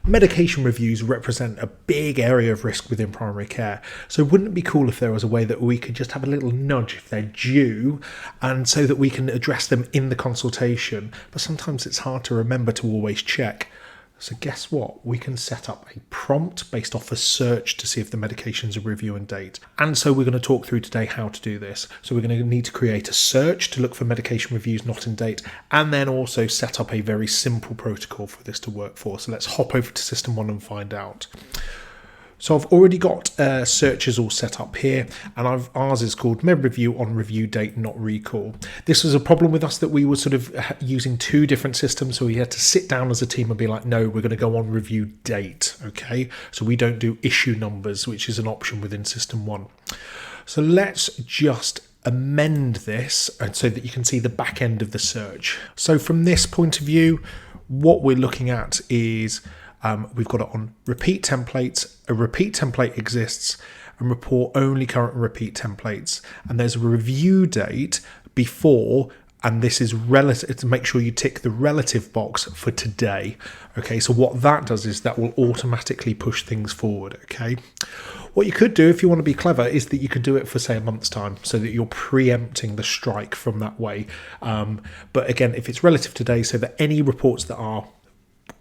Medication reviews represent a big area of risk within primary care. So wouldn't it be cool if there was a way that we could just have a little nudge if they're due, and so that we can address them in the consultation? But sometimes it's hard to remember to always check. So guess what? We can set up a prompt based off a search to see if the medication's a review and date. And so we're going to talk through today how to do this. So we're going to need to create a search to look for medication reviews not in date, and then also set up a very simple protocol for this to work for. So let's hop over to System 1 and find out. So I've already got searches all set up here, and ours is called Med Review on Review Date Not Recall. This was a problem with us that we were sort of using two different systems, so we had to sit down as a team and be like, no, we're going to go on review date, okay? So we don't do issue numbers, which is an option within System 1. So let's just amend this and so that you can see the back end of the search. So from this point of view, what we're looking at is we've got it on repeat templates. A repeat template exists, and report only current repeat templates. And there's a review date before, and this is relative, to make sure you tick the relative box for today. Okay, so what that does is that will automatically push things forward. Okay, what you could do if you want to be clever is that you could do it for, say, a month's time, so that you're preempting the strike from that way. But again, if it's relative today, so that any reports that are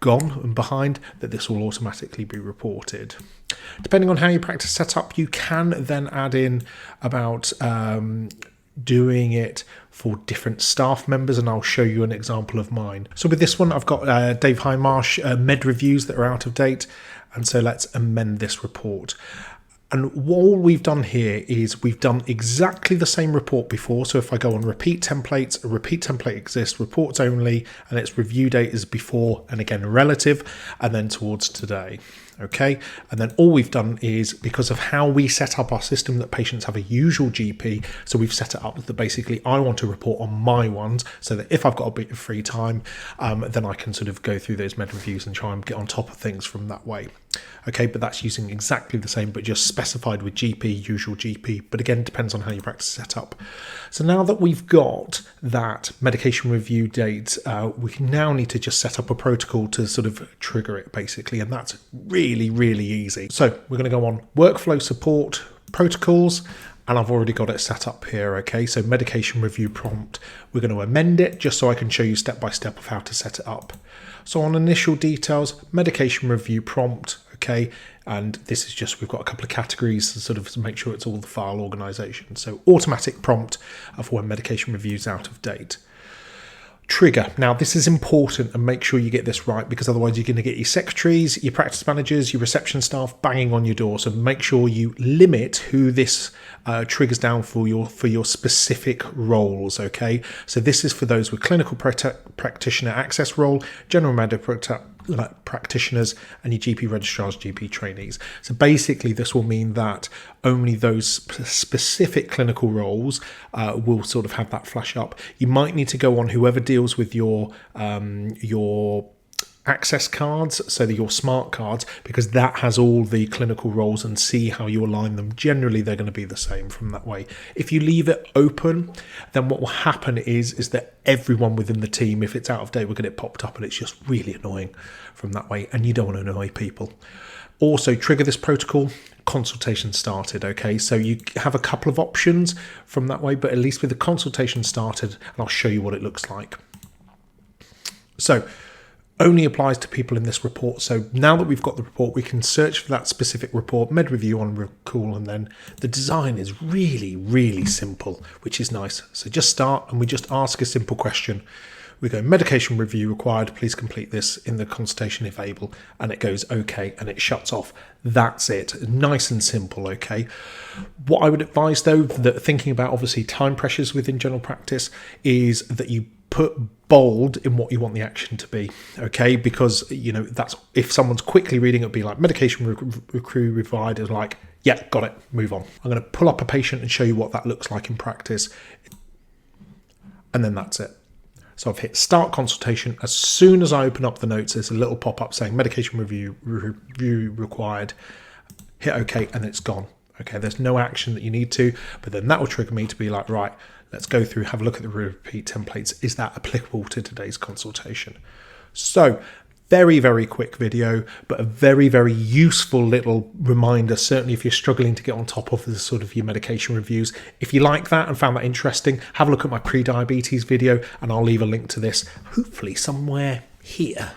gone and behind, that this will automatically be reported. Depending on how your practice set up, you can then add in about doing it for different staff members, and I'll show you an example of mine. So with this one, I've got Dave Hindmarsh med reviews that are out of date, and so let's amend this report. And all we've done here is we've done exactly the same report before. So if I go on repeat templates, a repeat template exists, reports only, and its review date is before, and again relative, and then towards today. Okay, and then all we've done is, because of how we set up our system, that patients have a usual GP, so we've set it up that basically I want to report on my ones, so that if I've got a bit of free time, then I can sort of go through those med reviews and try and get on top of things from that way. Okay, but that's using exactly the same, but just specified with GP, usual GP. But again, it depends on how your practice is set up. So now that we've got that medication review date, we now need to just set up a protocol to sort of trigger it, basically. And that's really, really easy. So we're going to go on workflow support protocols, and I've already got it set up here. Okay, so medication review prompt, we're going to amend it just so I can show you step by step of how to set it up. So on initial details, medication review prompt, okay, and this is just, we've got a couple of categories to sort of make sure it's all the file organization. So automatic prompt for when medication review is out of date. Trigger. Now this is important, and make sure you get this right, because otherwise you're going to get your secretaries, your practice managers, your reception staff banging on your door. So make sure you limit who this triggers down for your specific roles. Okay, so this is for those with clinical practitioner access role, general medical practitioners, and your GP registrars, GP trainees. So basically this will mean that only those specific clinical roles will sort of have that flash up. You might need to go on whoever deals with your access cards, so that your smart cards, because that has all the clinical roles, and see how you align them. Generally they're going to be the same from that way. If you leave it open, then what will happen is that everyone within the team, if it's out of date, will get it popped up, and it's just really annoying from that way, and you don't want to annoy people. Also, trigger this protocol, consultation started. Okay, so you have a couple of options from that way, but at least with the consultation started, and I'll show you what it looks like. So only applies to people in this report. So now that we've got the report, we can search for that specific report, med review on recall, and then the design is really, really simple, which is nice. So just start, and we just ask a simple question. We go, medication review required, please complete this in the consultation if able, and it goes okay, and it shuts off. That's it, nice and simple. Okay, what I would advise though, that thinking about obviously time pressures within general practice, is that you put bold in what you want the action to be. Okay, because you know, that's, if someone's quickly reading, it'll be like medication review required, is like, yeah, got it, move on. I'm going to pull up a patient and show you what that looks like in practice, and then that's it. So I've hit start consultation. As soon as I open up the notes, there's a little pop-up saying medication review required. Hit OK, and it's gone. Okay, there's no action that you need to, but then that will trigger me to be like, right, let's go through, have a look at the repeat templates. Is that applicable to today's consultation? So very, very quick video, but a very, very useful little reminder, certainly if you're struggling to get on top of the sort of your medication reviews. If you like that and found that interesting, have a look at my pre-diabetes video, and I'll leave a link to this, hopefully somewhere here.